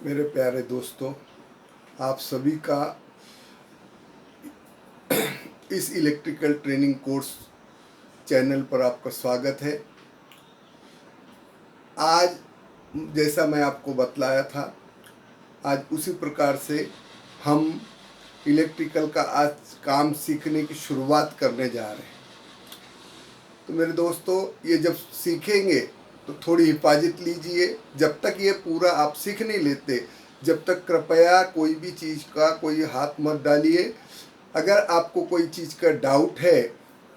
मेरे प्यारे दोस्तों, आप सभी का इस इलेक्ट्रिकल ट्रेनिंग कोर्स चैनल पर आपका स्वागत है। आज जैसा मैं आपको बतलाया था, आज उसी प्रकार से हम इलेक्ट्रिकल का आज काम सीखने की शुरुआत करने जा रहे हैं। तो मेरे दोस्तों, ये जब सीखेंगे तो थोड़ी हिफाजत लीजिए। जब तक ये पूरा आप सीख नहीं लेते, जब तक कृपया कोई भी चीज़ का कोई हाथ मत डालिए। अगर आपको कोई चीज़ का डाउट है,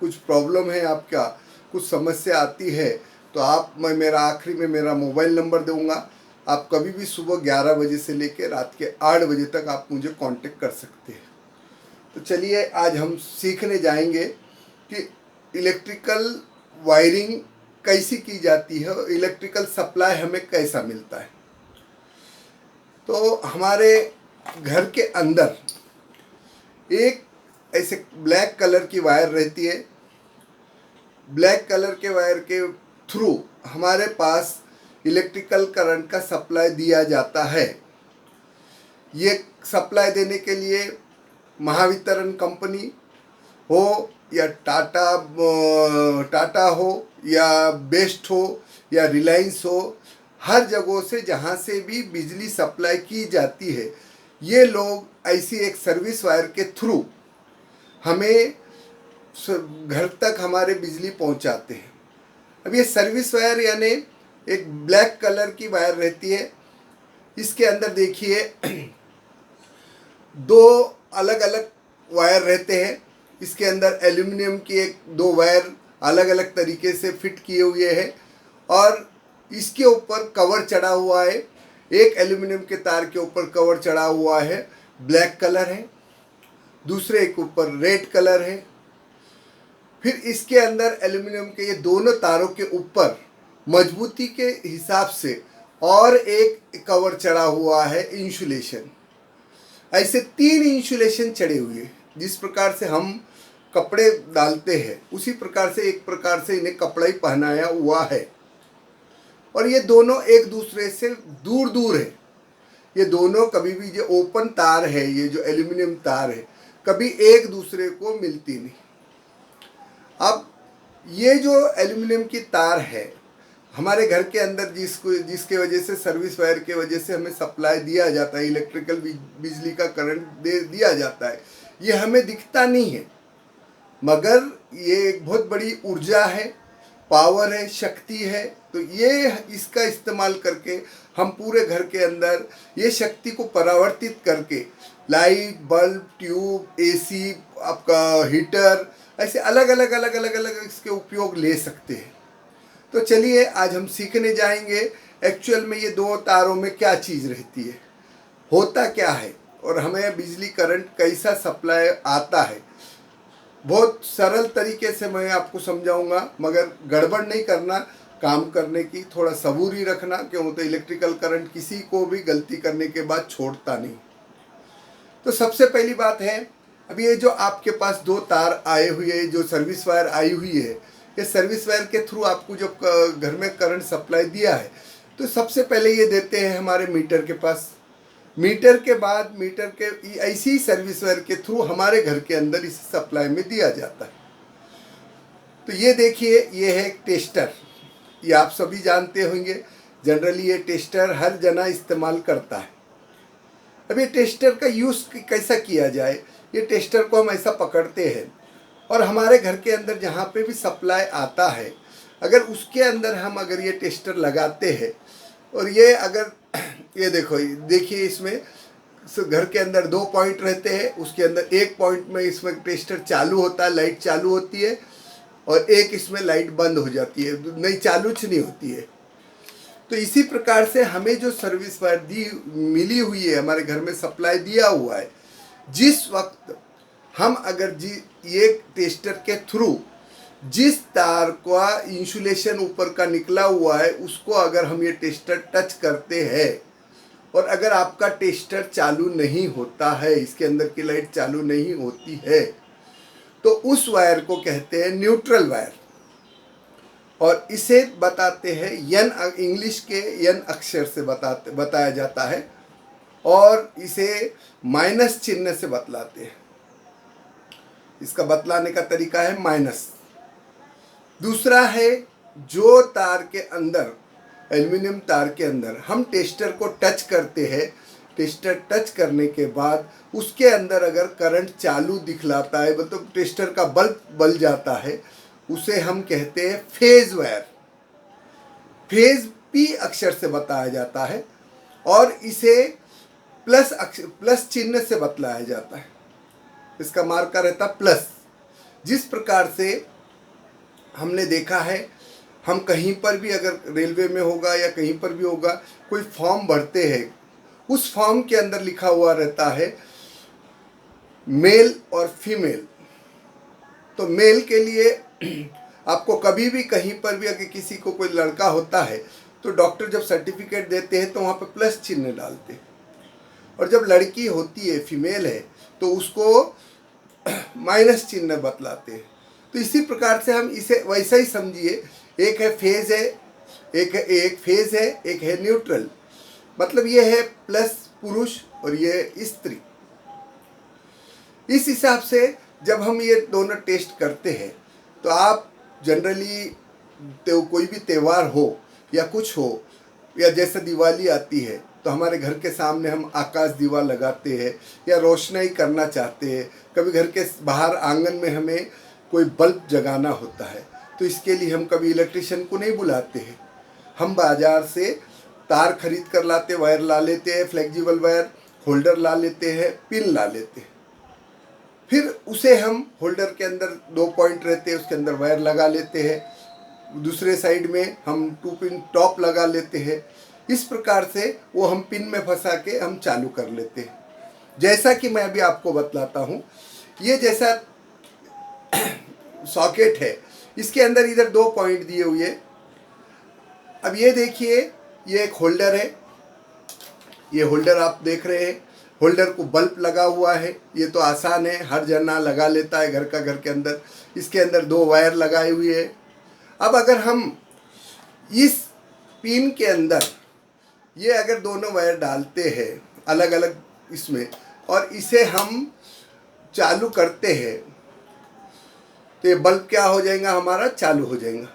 कुछ प्रॉब्लम है, आपका कुछ समस्या आती है, तो मैं मेरा आखिरी में मेरा मोबाइल नंबर दूंगा। आप कभी भी सुबह 11 बजे से लेकर रात के 8 बजे तक आप मुझे कांटेक्ट कर सकते हैं। तो चलिए, आज हम सीखने जाएंगे कि इलेक्ट्रिकल वायरिंग कैसी की जाती है और इलेक्ट्रिकल सप्लाई हमें कैसा मिलता है। तो हमारे घर के अंदर एक ऐसे ब्लैक कलर की वायर रहती है। ब्लैक कलर के वायर के थ्रू हमारे पास इलेक्ट्रिकल करंट का सप्लाई दिया जाता है। ये सप्लाई देने के लिए महावितरण कंपनी हो या टाटा हो या बेस्ट हो या रिलायंस हो, हर जगहों से जहाँ से भी बिजली सप्लाई की जाती है, ये लोग ऐसी एक सर्विस वायर के थ्रू हमें घर तक हमारे बिजली पहुंचाते हैं। अब ये सर्विस वायर यानी एक ब्लैक कलर की वायर रहती है। इसके अंदर देखिए दो अलग अलग वायर रहते हैं। इसके अंदर एल्युमिनियम की एक दो वायर अलग अलग तरीके से फिट किए हुए हैं और इसके ऊपर कवर चढ़ा हुआ है। एक एल्युमिनियम के तार के ऊपर कवर चढ़ा हुआ है, ब्लैक कलर है। दूसरे के ऊपर रेड कलर है। फिर इसके अंदर एल्युमिनियम के ये दोनों तारों के ऊपर मजबूती के हिसाब से और एक कवर चढ़ा हुआ है, इंसुलेशन। ऐसे 3 इंसुलेशन चढ़े हुए हैं। जिस प्रकार से हम कपड़े डालते हैं, उसी प्रकार से एक प्रकार से इन्हें कपड़ा ही पहनाया हुआ है। और ये दोनों एक दूसरे से दूर दूर है। ये दोनों कभी भी जो ओपन तार है, ये जो एल्युमिनियम तार है, कभी एक दूसरे को मिलती नहीं। अब ये जो एल्युमिनियम की तार है, हमारे घर के अंदर जिसके वजह से सर्विस वायर के वजह से हमें सप्लाई दिया जाता है, इलेक्ट्रिकल बिजली का करंट दिया जाता है, ये हमें दिखता नहीं है, मगर ये एक बहुत बड़ी ऊर्जा है, पावर है, शक्ति है। तो ये इसका इस्तेमाल करके हम पूरे घर के अंदर ये शक्ति को परावर्तित करके लाइट, बल्ब, ट्यूब, एसी, आपका हीटर, ऐसे अलग अलग इसके उपयोग ले सकते हैं। तो चलिए, आज हम सीखने जाएंगे एक्चुअल में ये दो तारों में क्या चीज़ रहती है, होता क्या है और हमें बिजली करंट कैसा सप्लाई आता है। बहुत सरल तरीके से मैं आपको समझाऊंगा, मगर गड़बड़ नहीं करना, काम करने की थोड़ा सबूरी रखना। क्यों? तो इलेक्ट्रिकल करंट किसी को भी गलती करने के बाद छोड़ता नहीं। तो सबसे पहली बात है, अभी ये जो आपके पास दो तार आए हुए हैं, जो सर्विस वायर आई हुई है, ये सर्विस वायर के थ्रू आपको जो घर में करंट सप्लाई दिया है, तो सबसे पहले ये देते हैं हमारे मीटर के पास। मीटर के बाद मीटर के ऐसी सर्विस वायर के थ्रू हमारे घर के अंदर इस सप्लाई में दिया जाता है। तो ये देखिए, ये है एक टेस्टर। ये आप सभी जानते होंगे, जनरली ये टेस्टर हर जना इस्तेमाल करता है। अब ये टेस्टर का यूज़ कैसा किया जाए, ये टेस्टर को हम ऐसा पकड़ते हैं और हमारे घर के अंदर जहाँ पे भी सप्लाई आता है, अगर उसके अंदर हम अगर ये टेस्टर लगाते हैं और ये अगर ये देखिए इसमें घर के अंदर 2 पॉइंट रहते हैं। उसके अंदर एक पॉइंट में इसमें टेस्टर चालू होता है, लाइट चालू होती है, और एक इसमें लाइट बंद हो जाती है, नहीं चालू नहीं होती है। तो इसी प्रकार से हमें जो सर्विस वायर मिली हुई है, हमारे घर में सप्लाई दिया हुआ है, जिस वक्त हम अगर ये टेस्टर के थ्रू जिस तार का इंसुलेशन ऊपर का निकला हुआ है, उसको अगर हम ये टेस्टर टच करते हैं और अगर आपका टेस्टर चालू नहीं होता है, इसके अंदर की लाइट चालू नहीं होती है, तो उस वायर को कहते हैं न्यूट्रल वायर। और इसे बताते हैं इंग्लिश के एन अक्षर से बताया जाता है और इसे माइनस चिन्ह से बतलाते हैं। इसका बतलाने का तरीका है माइनस। दूसरा है, जो तार के अंदर, एल्युमिनियम तार के अंदर हम टेस्टर को टच करते हैं, टेस्टर टच करने के बाद उसके अंदर अगर करंट चालू दिखलाता है, मतलब टेस्टर का बल्ब बल जाता है, उसे हम कहते हैं फेज वायर। फेज पी अक्षर से बताया जाता है और इसे प्लस चिन्ह से बतलाया जाता है। इसका मार्कर रहता प्लस। जिस प्रकार से हमने देखा है, हम कहीं पर भी अगर रेलवे में होगा या कहीं पर भी होगा, कोई फॉर्म भरते हैं, उस फॉर्म के अंदर लिखा हुआ रहता है मेल और फीमेल। तो मेल के लिए आपको कभी भी कहीं पर भी अगर किसी को कोई लड़का होता है तो डॉक्टर जब सर्टिफिकेट देते हैं तो वहाँ पर प्लस चिन्ह डालते हैं, और जब लड़की होती है, फीमेल है, तो उसको माइनस चिन्ह बतलाते हैं। तो इसी प्रकार से हम इसे वैसा ही समझिए, एक है फेज है, एक फेज है, एक है न्यूट्रल। मतलब ये है प्लस पुरुष और ये स्त्री। इस हिसाब से जब हम ये दोनों टेस्ट करते हैं तो आप जनरली तो कोई भी त्यौहार हो या कुछ हो, या जैसे दिवाली आती है तो हमारे घर के सामने हम आकाश दीवा लगाते हैं या रोशनाई करना चाहते हैं, कभी घर के बाहर आंगन में हमें कोई बल्ब जगाना होता है, तो इसके लिए हम कभी इलेक्ट्रिशियन को नहीं बुलाते हैं, हम बाज़ार से तार खरीद कर लाते, वायर ला लेते हैं, फ्लेक्सिबल वायर, होल्डर ला लेते हैं, पिन ला लेते हैं। फिर उसे हम होल्डर के अंदर 2 पॉइंट रहते हैं, उसके अंदर वायर लगा लेते हैं, दूसरे साइड में हम 2 पिन टॉप लगा लेते हैं। इस प्रकार से वो हम पिन में फंसा के हम चालू कर लेते हैं। जैसा कि मैं अभी आपको बतलाता हूँ, ये जैसा सॉकेट है, इसके अंदर इधर 2 पॉइंट दिए हुए। अब ये देखिए, ये एक होल्डर है, ये होल्डर आप देख रहे हैं, होल्डर को बल्ब लगा हुआ है। ये तो आसान है, हर जना लगा लेता है घर का, घर के अंदर। इसके अंदर 2 वायर लगाए हुए हैं। अब अगर हम इस पिन के अंदर ये अगर दोनों वायर डालते हैं अलग अलग इसमें, और इसे हम चालू करते हैं, तो ये बल्ब क्या हो जाएगा, हमारा चालू हो जाएगा।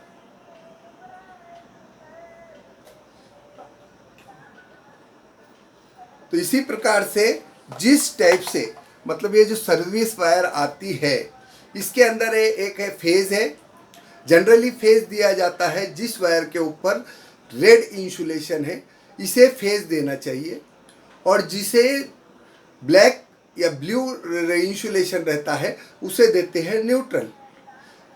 तो इसी प्रकार से जिस टाइप से, मतलब ये जो सर्विस वायर आती है, इसके अंदर एक है फेज है। जनरली फेज दिया जाता है जिस वायर के ऊपर रेड इंसुलेशन है, इसे फेज देना चाहिए, और जिसे ब्लैक या ब्लू इंसुलेशन रहता है उसे देते हैं न्यूट्रल।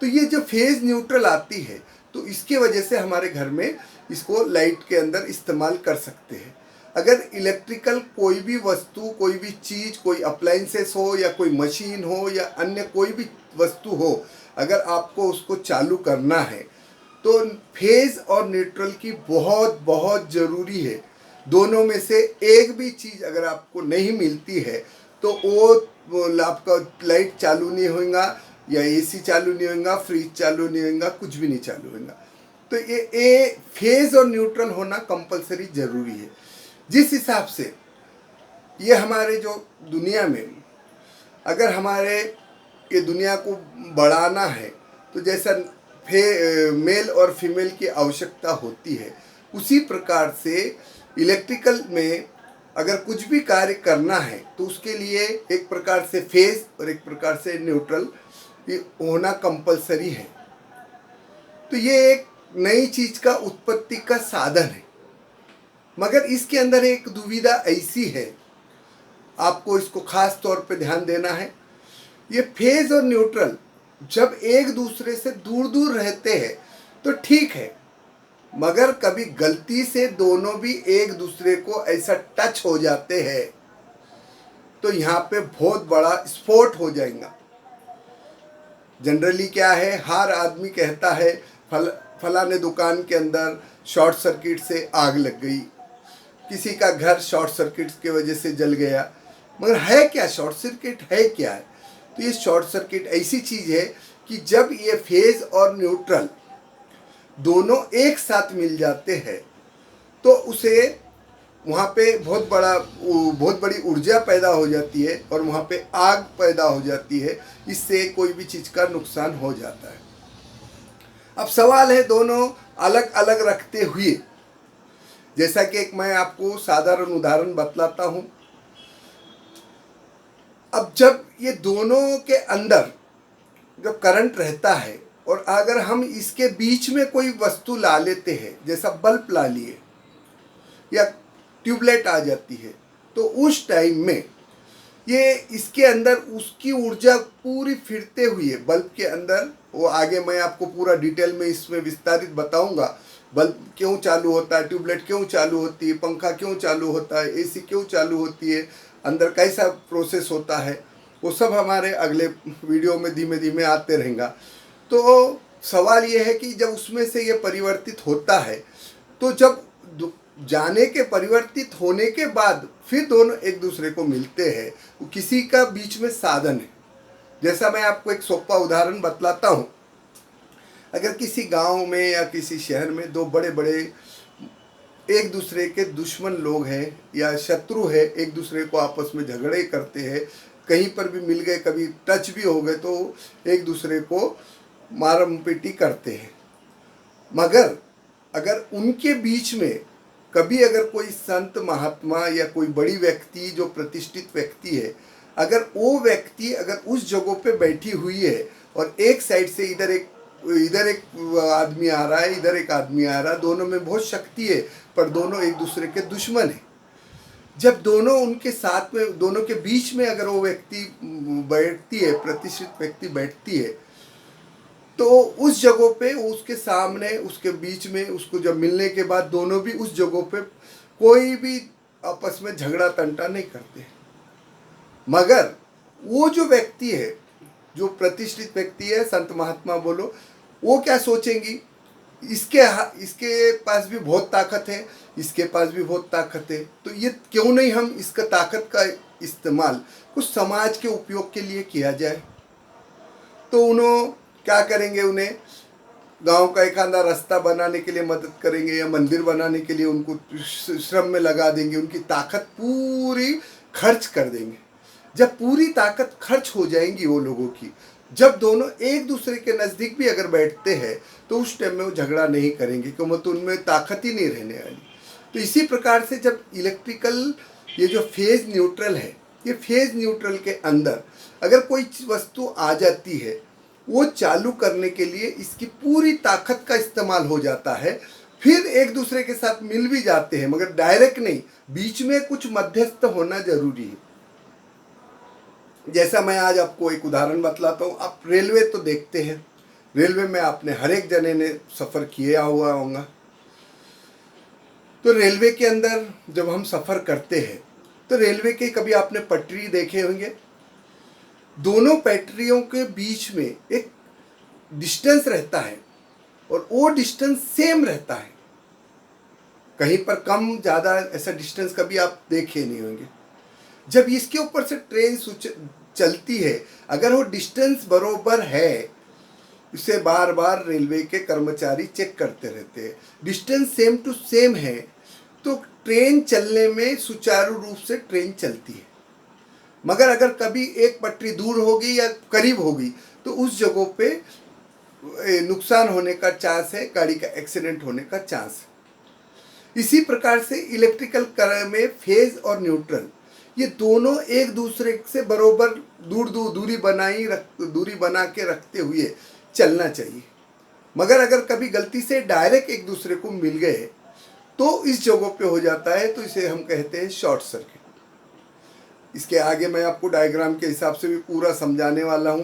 तो ये जो फेज न्यूट्रल आती है, तो इसके वजह से हमारे घर में इसको लाइट के अंदर इस्तेमाल कर सकते हैं। अगर इलेक्ट्रिकल कोई भी वस्तु, कोई भी चीज़, कोई अप्लाइंसेस हो या कोई मशीन हो या अन्य कोई भी वस्तु हो, अगर आपको उसको चालू करना है तो फेज और न्यूट्रल की बहुत बहुत ज़रूरी है। दोनों में से एक भी चीज़ अगर आपको नहीं मिलती है तो वो आपका लाइट चालू नहीं होगा, या एसी चालू नहीं होगा, फ्रिज चालू नहीं होगा, कुछ भी नहीं चालू होगा। तो ये फेज और न्यूट्रल होना कंपलसरी ज़रूरी है। जिस हिसाब से ये हमारे जो दुनिया में, अगर हमारे ये दुनिया को बढ़ाना है तो जैसा मेल और फीमेल की आवश्यकता होती है, उसी प्रकार से इलेक्ट्रिकल में अगर कुछ भी कार्य करना है तो उसके लिए एक प्रकार से फेज और एक प्रकार से न्यूट्रल होना कंपलसरी है। तो ये एक नई चीज़ का उत्पत्ति का साधन है, मगर इसके अंदर एक दुविधा ऐसी है, आपको इसको खास तौर पे ध्यान देना है। ये फेज और न्यूट्रल जब एक दूसरे से दूर दूर रहते हैं तो ठीक है, मगर कभी गलती से दोनों भी एक दूसरे को ऐसा टच हो जाते हैं तो यहाँ पे बहुत बड़ा स्फोट हो जाएगा। जनरली क्या है, हर आदमी कहता है फलाने दुकान के अंदर शॉर्ट सर्किट से आग लग गई, किसी का घर शॉर्ट सर्किट की वजह से जल गया। मगर है क्या शॉर्ट सर्किट, है क्या है? तो ये शॉर्ट सर्किट ऐसी चीज़ है कि जब ये फेज और न्यूट्रल दोनों एक साथ मिल जाते हैं तो उसे वहाँ पे बहुत बड़ी ऊर्जा पैदा हो जाती है और वहाँ पे आग पैदा हो जाती है। इससे कोई भी चीज़ का नुकसान हो जाता है। अब सवाल है दोनों अलग अलग रखते हुए, जैसा कि एक मैं आपको साधारण उदाहरण बतलाता हूँ। अब जब ये दोनों के अंदर जब करंट रहता है और अगर हम इसके बीच में कोई वस्तु ला लेते हैं, जैसा बल्ब ला लिए या ट्यूबलाइट आ जाती है, तो उस टाइम में ये इसके अंदर उसकी ऊर्जा पूरी फिरते हुए बल्ब के अंदर, वो आगे मैं आपको पूरा डिटेल में इसमें विस्तारित बताऊंगा। बल्ब क्यों चालू होता है, ट्यूबलाइट क्यों चालू होती है, पंखा क्यों चालू होता है, एसी क्यों चालू होती है, अंदर कैसा प्रोसेस होता है, वो सब हमारे अगले वीडियो में धीमे धीमे आते रहेगा। तो सवाल ये है कि जब उसमें से ये परिवर्तित होता है, तो जब जाने के परिवर्तित होने के बाद फिर दोनों एक दूसरे को मिलते हैं, किसी का बीच में साधन है। जैसा मैं आपको एक सोपा उदाहरण बतलाता हूँ। अगर किसी गांव में या किसी शहर में दो बड़े बड़े एक दूसरे के दुश्मन लोग हैं या शत्रु है, एक दूसरे को आपस में झगड़े करते हैं, कहीं पर भी मिल गए, कभी टच भी हो गए तो एक दूसरे को मारम पीटी करते हैं। मगर अगर उनके बीच में कभी अगर कोई संत महात्मा या कोई बड़ी व्यक्ति जो प्रतिष्ठित व्यक्ति है, अगर वो व्यक्ति अगर उस जगह पे बैठी हुई है और एक साइड से इधर एक आदमी आ रहा है, इधर एक आदमी आ रहा है, दोनों में बहुत शक्ति है पर दोनों एक दूसरे के दुश्मन है। जब दोनों उनके साथ में, दोनों के बीच में अगर वो व्यक्ति बैठती है, प्रतिष्ठित व्यक्ति बैठती है, तो उस जगह पे उसके सामने, उसके बीच में, उसको जब मिलने के बाद दोनों भी उस जगह पे कोई भी आपस में झगड़ा तंटा नहीं करते। मगर वो जो व्यक्ति है, जो प्रतिष्ठित व्यक्ति है, संत महात्मा बोलो, वो क्या सोचेंगी, इसके पास भी बहुत ताकत है, इसके पास भी बहुत ताकत है, तो ये क्यों नहीं हम इसका ताकत का इस्तेमाल कुछ समाज के उपयोग के लिए किया जाए। तो उन्होंने क्या करेंगे, उन्हें गांव का एक आधा रास्ता बनाने के लिए मदद करेंगे या मंदिर बनाने के लिए उनको श्रम में लगा देंगे, उनकी ताकत पूरी खर्च कर देंगे। जब पूरी ताकत खर्च हो जाएंगी वो लोगों की, जब दोनों एक दूसरे के नज़दीक भी अगर बैठते हैं तो उस टाइम में वो झगड़ा नहीं करेंगे, क्योंकि तो उनमें ताकत ही नहीं रहने वाली। तो इसी प्रकार से जब इलेक्ट्रिकल ये जो फेज न्यूट्रल है, ये फेज न्यूट्रल के अंदर अगर कोई वस्तु आ जाती है, वो चालू करने के लिए इसकी पूरी ताकत का इस्तेमाल हो जाता है, फिर एक दूसरे के साथ मिल भी जाते हैं, मगर डायरेक्ट नहीं, बीच में कुछ मध्यस्थ होना जरूरी है। जैसा मैं आज आपको एक उदाहरण बतलाता हूँ। आप रेलवे तो देखते हैं, रेलवे में आपने हर एक जने ने सफ़र किया हुआ होगा। तो रेलवे के अंदर जब हम सफ़र करते हैं तो रेलवे के कभी आपने पटरी देखे होंगे, दोनों पटरियों के बीच में एक डिस्टेंस रहता है और वो डिस्टेंस सेम रहता है, कहीं पर कम ज़्यादा ऐसा डिस्टेंस कभी आप देखे नहीं होंगे। जब इसके ऊपर से ट्रेन चलती है, अगर वो डिस्टेंस बरोबर है, इसे बार बार रेलवे के कर्मचारी चेक करते रहते हैं, डिस्टेंस सेम टू सेम है तो ट्रेन चलने में सुचारू रूप से ट्रेन चलती है। मगर अगर कभी एक पटरी दूर होगी या करीब होगी तो उस जगहों पे नुकसान होने का चांस है, गाड़ी का एक्सीडेंट होने का चांस है। इसी प्रकार से इलेक्ट्रिकल करंट में फेज और न्यूट्रल ये दोनों एक दूसरे से बरोबर दूरी बना के रखते हुए चलना चाहिए। मगर अगर कभी गलती से डायरेक्ट एक दूसरे को मिल गए तो इस जगह पे हो जाता है, तो इसे हम कहते हैं शॉर्ट सर्किट। इसके आगे मैं आपको डायग्राम के हिसाब से भी पूरा समझाने वाला हूँ,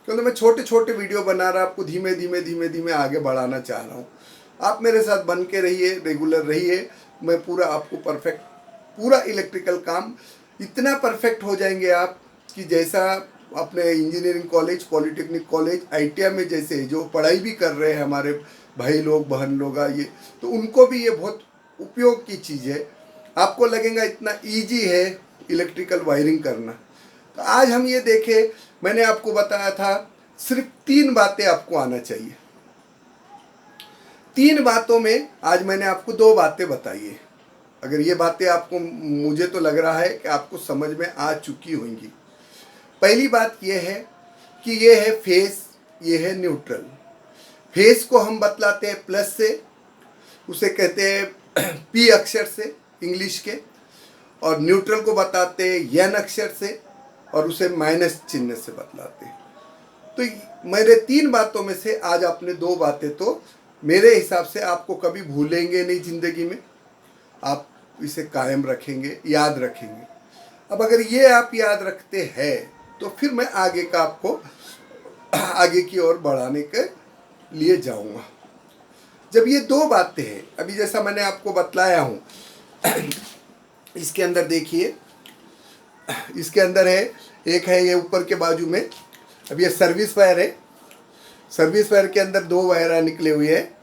क्योंकि मैं छोटे छोटे वीडियो बना रहा, आपको धीमे धीमे आगे बढ़ाना चाह रहा हूँ। आप मेरे साथ बन के रहिए, रेगुलर रहिए, मैं पूरा आपको पूरा इलेक्ट्रिकल काम इतना परफेक्ट हो जाएंगे आप कि जैसा अपने engineering college, polytechnic college, ITI में जैसे जो पढ़ाई भी कर रहे हैं हमारे भाई लोग, बहन लोग, ये तो उनको भी ये बहुत उपयोग की चीज़ है। आपको लगेगा इतना इजी है इलेक्ट्रिकल वायरिंग करना। तो आज हम ये देखें, मैंने आपको बताया था सिर्फ 3 बातें आपको आना चाहिए। 3 बातों में आज मैंने आपको 2 बातें बताई है। अगर ये बातें आपको, मुझे तो लग रहा है कि आपको समझ में आ चुकी होंगी। पहली बात ये है कि ये है फेज, ये है न्यूट्रल। फेज को हम बतलाते हैं प्लस से, उसे कहते हैं पी अक्षर से इंग्लिश के, और न्यूट्रल को बताते हैं एन अक्षर से, और उसे माइनस चिन्ह से बतलाते हैं। तो मेरे 3 बातों में से आज आपने 2 बातें तो मेरे हिसाब से आपको कभी भूलेंगे नहीं ज़िंदगी में, आप इसे कायम रखेंगे, याद रखेंगे। अब अगर ये आप याद रखते हैं तो फिर मैं आगे का आपको आगे की ओर बढ़ाने के लिए जाऊंगा। जब ये 2 बातें हैं, अभी जैसा मैंने आपको बतलाया हूँ, इसके अंदर देखिए, इसके अंदर है, एक है ये ऊपर के बाजू में, अब ये सर्विस वायर है, सर्विस वायर के अंदर 2 वायर निकले हुए हैं,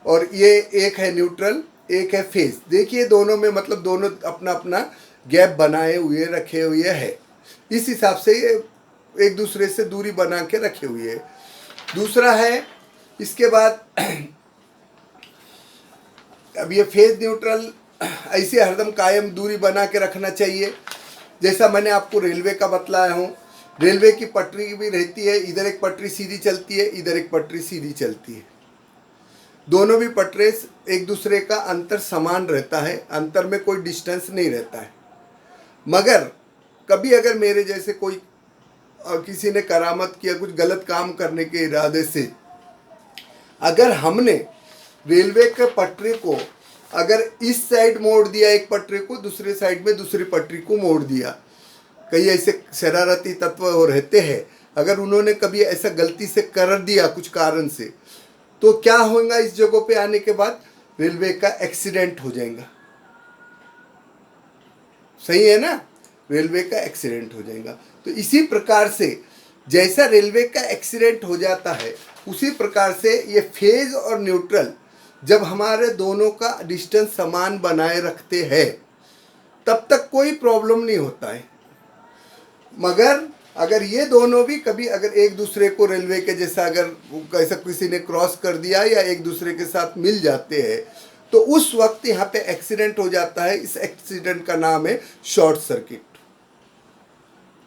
और ये एक है न्यूट्रल, एक है फेज। देखिए दोनों में मतलब दोनों अपना अपना गैप बनाए हुए रखे हुए है, इस हिसाब से ये एक दूसरे से दूरी बना के रखे हुए है। दूसरा है इसके बाद अब ये फेज न्यूट्रल ऐसे हरदम कायम दूरी बना के रखना चाहिए। जैसा मैंने आपको रेलवे का बतलाया हूँ, रेलवे की पटरी भी रहती है, इधर एक पटरी सीधी चलती है, इधर एक पटरी सीधी चलती है। दोनों भी पटरे एक दूसरे का अंतर समान रहता है, अंतर में कोई डिस्टेंस नहीं रहता है। मगर कभी अगर मेरे जैसे कोई किसी ने करामत किया, कुछ गलत काम करने के इरादे से, अगर हमने रेलवे के पटरी को अगर इस साइड मोड़ दिया एक पटरी को, दूसरे साइड में दूसरी पटरी को मोड़ दिया, कई ऐसे शरारती तत्व हो रहते हैं, अगर उन्होंने कभी ऐसा गलती से कर दिया कुछ कारण से, तो क्या होगा, इस जगह पे आने के बाद रेलवे का एक्सीडेंट हो जाएगा। सही है ना, रेलवे का एक्सीडेंट हो जाएगा। तो इसी प्रकार से जैसा रेलवे का एक्सीडेंट हो जाता है, उसी प्रकार से ये फेज और न्यूट्रल जब हमारे दोनों का डिस्टेंस समान बनाए रखते हैं, तब तक कोई प्रॉब्लम नहीं होता है। मगर अगर ये दोनों भी कभी अगर एक दूसरे को रेलवे के जैसा अगर ऐसा किसी ने क्रॉस कर दिया या एक दूसरे के साथ मिल जाते हैं, तो उस वक्त यहाँ पे एक्सीडेंट हो जाता है। इस एक्सीडेंट का नाम है शॉर्ट सर्किट।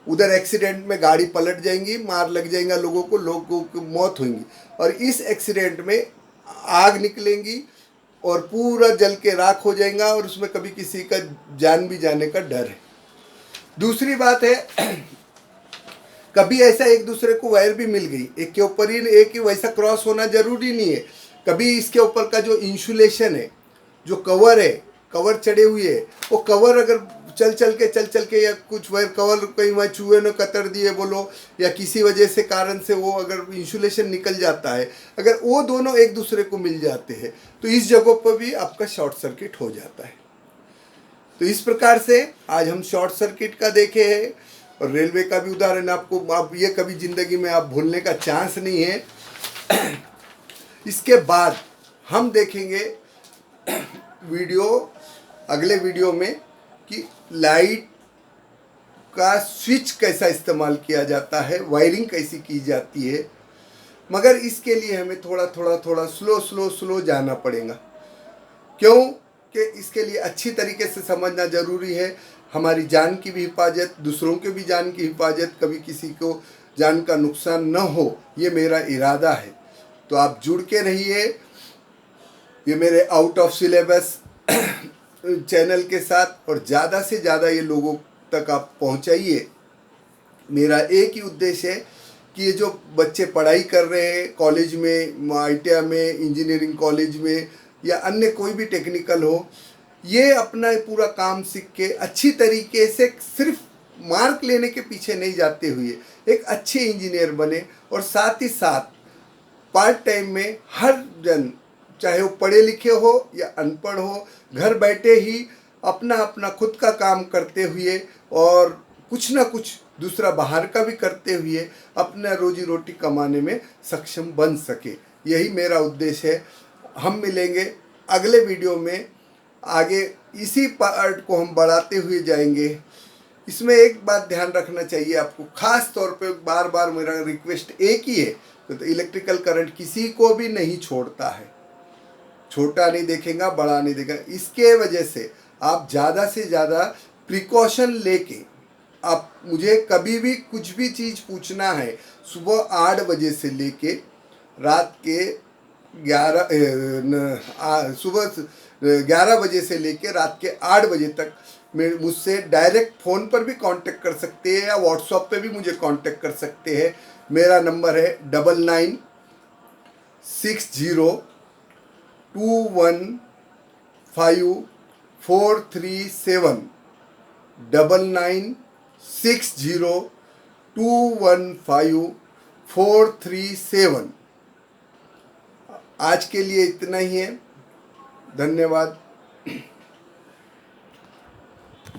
उधर एक्सीडेंट में गाड़ी पलट जाएंगी, मार लग जाएगा लोगों की मौत होगी, और इस एक्सीडेंट में आग निकलेंगी और पूरा जल के राख हो जाएगा, और उसमें कभी किसी का जान भी जाने का डर है। दूसरी बात है, कभी ऐसा एक दूसरे को वायर भी मिल गई, एक के ऊपर ही एक ही वैसा क्रॉस होना जरूरी नहीं है। कभी इसके ऊपर का जो इंसुलेशन है, जो कवर है, कवर चढ़े हुए है, वो कवर अगर चल चल के या कुछ वायर कवर कहीं वहाँ चूहे ने कतर दिए बोलो, या किसी वजह से कारण से वो अगर इंसुलेशन निकल जाता है, अगर वो दोनों एक दूसरे को मिल जाते हैं, तो इस जगह पर भी आपका शॉर्ट सर्किट हो जाता है। तो इस प्रकार से आज हम शॉर्ट सर्किट का देखे हैं, और रेलवे का भी उदाहरण आपको, आप ये कभी ज़िंदगी में आप भूलने का चांस नहीं है। इसके बाद हम देखेंगे अगले वीडियो में कि लाइट का स्विच कैसा इस्तेमाल किया जाता है, वायरिंग कैसी की जाती है। मगर इसके लिए हमें थोड़ा स्लो जाना पड़ेगा। क्यों कि इसके लिए अच्छी तरीके से समझना ज़रूरी है। हमारी जान की भी हिफाजत, दूसरों के भी जान की हिफाजत, कभी किसी को जान का नुकसान न हो, ये मेरा इरादा है। तो आप जुड़ के रहिए ये मेरे आउट ऑफ सिलेबस चैनल के साथ, और ज़्यादा से ज़्यादा ये लोगों तक आप पहुंचाइए। मेरा एक ही उद्देश्य है कि ये जो बच्चे पढ़ाई कर रहे हैं कॉलेज में, ITI में, इंजीनियरिंग कॉलेज में, या अन्य कोई भी टेक्निकल हो, ये अपना पूरा काम सीख के अच्छी तरीके से सिर्फ मार्क लेने के पीछे नहीं जाते हुए एक अच्छे इंजीनियर बने, और साथ ही साथ पार्ट टाइम में हर जन, चाहे वो पढ़े लिखे हो या अनपढ़ हो, घर बैठे ही अपना अपना खुद का काम करते हुए और कुछ ना कुछ दूसरा बाहर का भी करते हुए अपना रोजी रोटी कमाने में सक्षम बन सके। यही मेरा उद्देश्य है। हम मिलेंगे अगले वीडियो में, आगे इसी पार्ट को हम बढ़ाते हुए जाएंगे। इसमें एक बात ध्यान रखना चाहिए आपको, ख़ास तौर पे बार बार मेरा रिक्वेस्ट एक ही है, तो इलेक्ट्रिकल करंट किसी को भी नहीं छोड़ता है। छोटा नहीं देखेगा, बड़ा नहीं देखेगा। इसके वजह से आप ज़्यादा से ज़्यादा प्रिकॉशन लेके, आप मुझे कभी भी कुछ भी चीज़ पूछना है, सुबह 8 बजे से लेके रात के 11 बजे से लेके रात के 8 बजे तक मुझसे डायरेक्ट फ़ोन पर भी कांटेक्ट कर सकते हैं या व्हाट्सएप पे भी मुझे कांटेक्ट कर सकते हैं। मेरा नंबर है 9960215437, 9960215437। आज के लिए इतना ही है। धन्यवाद।